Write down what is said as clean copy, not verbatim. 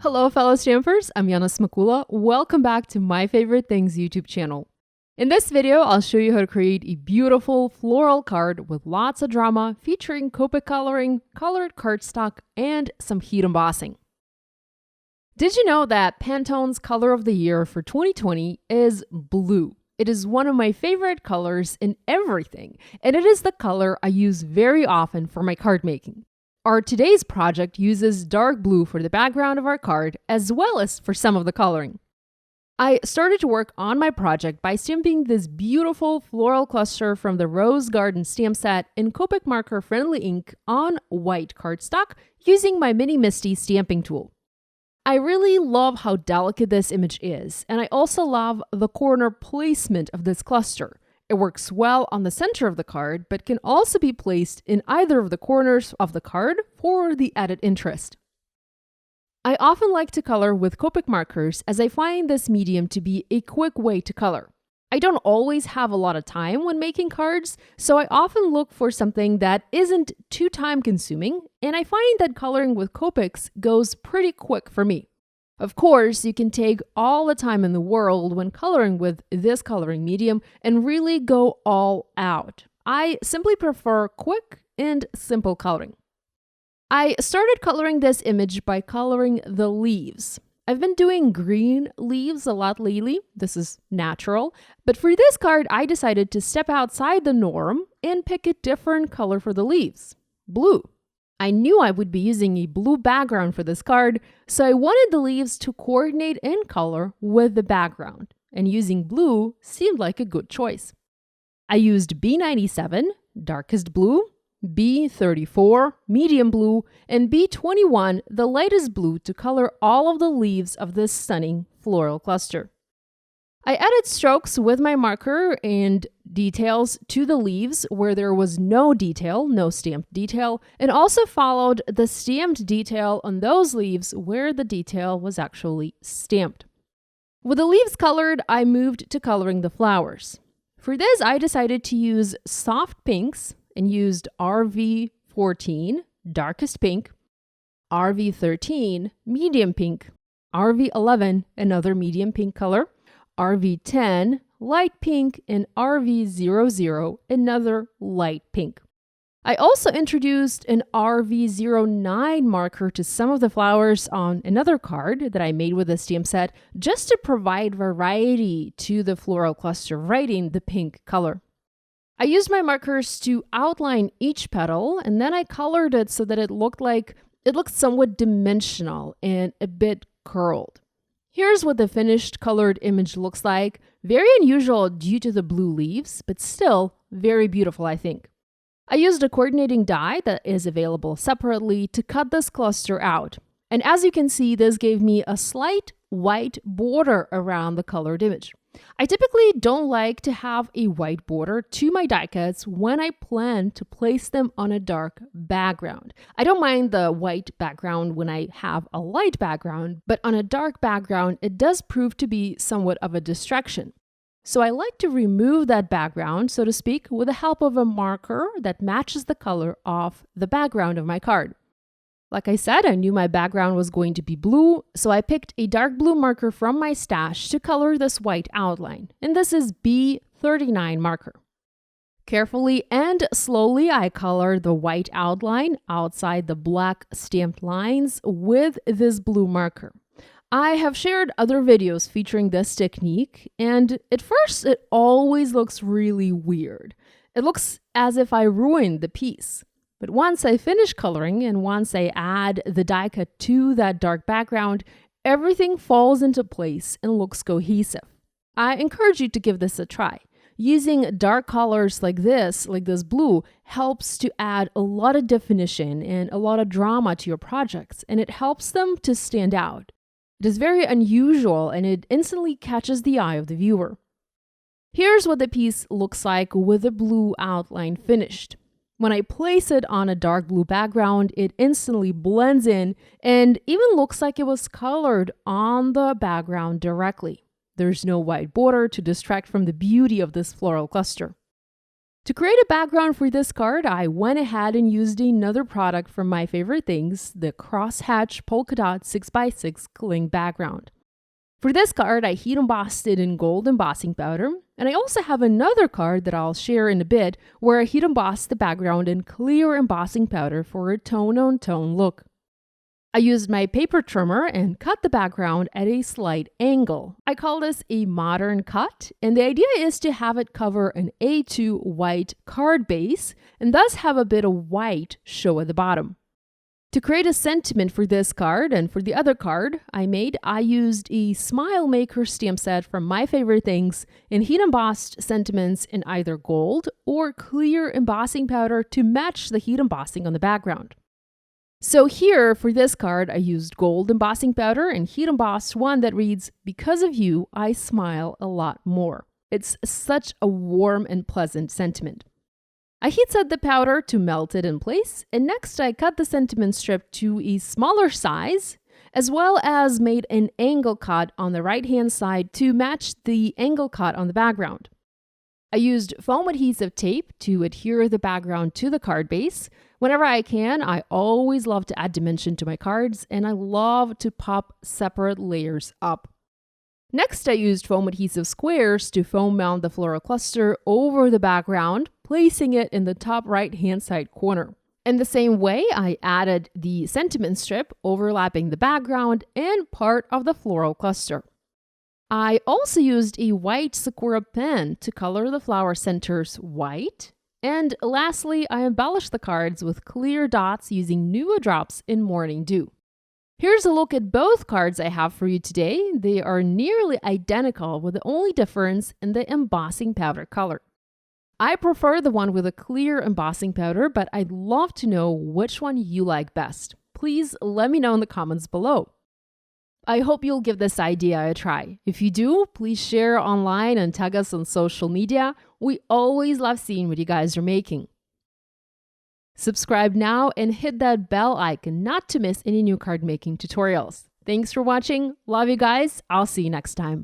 Hello fellow stampers, I'm Yana Smakula. Welcome back to My Favorite Things YouTube channel. In this video, I'll show you how to create a beautiful floral card with lots of drama featuring Copic coloring, colored cardstock, and some heat embossing. Did you know that Pantone's color of the year for 2020 is blue? It is one of my favorite colors in everything, and it is the color I use very often for my card making. Our today's project uses dark blue for the background of our card, as well as for some of the coloring. I started to work on my project by stamping this beautiful floral cluster from the Rose Garden stamp set in Copic marker friendly ink on white cardstock using my Mini Misty stamping tool. I really love how delicate this image is, and I also love the corner placement of this cluster. It works well on the center of the card, but can also be placed in either of the corners of the card for the added interest. I often like to color with Copic markers as I find this medium to be a quick way to color. I don't always have a lot of time when making cards, so I often look for something that isn't too time consuming, and I find that coloring with Copics goes pretty quick for me. Of course, you can take all the time in the world when coloring with this coloring medium and really go all out. I simply prefer quick and simple coloring. I started coloring this image by coloring the leaves. I've been doing green leaves a lot lately. This is natural. But for this card, I decided to step outside the norm and pick a different color for the leaves, blue. I knew I would be using a blue background for this card, so I wanted the leaves to coordinate in color with the background, and using blue seemed like a good choice. I used B97, darkest blue, B34, medium blue, and B21, the lightest blue, to color all of the leaves of this stunning floral cluster. I added strokes with my marker and details to the leaves where there was no detail, no stamped detail, and also followed the stamped detail on those leaves where the detail was actually stamped. With the leaves colored, I moved to coloring the flowers. For this, I decided to use soft pinks and used RV14, darkest pink, RV13, medium pink, RV11, another medium pink color, RV10, light pink, and RV00, another light pink. I also introduced an RV09 marker to some of the flowers on another card that I made with a stamp set just to provide variety to the floral cluster right in the pink color. I used my markers to outline each petal, and then I colored it so that it looked somewhat dimensional and a bit curled. Here's what the finished colored image looks like. Very unusual due to the blue leaves, but still very beautiful, I think. I used a coordinating die that is available separately to cut this cluster out. And as you can see, this gave me a slight white border around the colored image. I typically don't like to have a white border to my die cuts when I plan to place them on a dark background. I don't mind the white background when I have a light background, but on a dark background, it does prove to be somewhat of a distraction. So I like to remove that background, so to speak, with the help of a marker that matches the color of the background of my card. Like I said, I knew my background was going to be blue, so I picked a dark blue marker from my stash to color this white outline, and this is B39 marker. Carefully and slowly, I colored the white outline outside the black stamped lines with this blue marker. I have shared other videos featuring this technique, and at first it always looks really weird. It looks as if I ruined the piece. But once I finish coloring and once I add the die cut to that dark background, everything falls into place and looks cohesive. I encourage you to give this a try. Using dark colors like this blue, helps to add a lot of definition and a lot of drama to your projects, and it helps them to stand out. It is very unusual and it instantly catches the eye of the viewer. Here's what the piece looks like with the blue outline finished. When I place it on a dark blue background, it instantly blends in and even looks like it was colored on the background directly. There's no white border to distract from the beauty of this floral cluster. To create a background for this card, I went ahead and used another product from my favorite things, the Crosshatch Polka Dot 6x6 cling background. For this card, I heat embossed it in gold embossing powder, and I also have another card that I'll share in a bit where I heat embossed the background in clear embossing powder for a tone-on-tone look. I used my paper trimmer and cut the background at a slight angle. I call this a modern cut, and the idea is to have it cover an A2 white card base and thus have a bit of white show at the bottom. To create a sentiment for this card and for the other card I used a Smile Maker stamp set from My Favorite Things and heat embossed sentiments in either gold or clear embossing powder to match the heat embossing on the background. So here, for this card, I used gold embossing powder and heat embossed one that reads, "Because of you, I smile a lot more." It's such a warm and pleasant sentiment. I heat set the powder to melt it in place, and next I cut the sentiment strip to a smaller size, as well as made an angle cut on the right-hand side to match the angle cut on the background. I used foam adhesive tape to adhere the background to the card base. Whenever I can, I always love to add dimension to my cards, and I love to pop separate layers up. Next, I used foam adhesive squares to foam mount the floral cluster over the background, placing it in the top right-hand side corner. In the same way, I added the sentiment strip overlapping the background and part of the floral cluster. I also used a white Sakura pen to color the flower centers white. And lastly, I embellished the cards with clear dots using Nuva drops in Morning Dew. Here's a look at both cards I have for you today. They are nearly identical, with the only difference in the embossing powder color. I prefer the one with a clear embossing powder, but I'd love to know which one you like best. Please let me know in the comments below. I hope you'll give this idea a try. If you do, please share online and tag us on social media. We always love seeing what you guys are making. Subscribe now and hit that bell icon not to miss any new card making tutorials. Thanks for watching. Love you guys. I'll see you next time.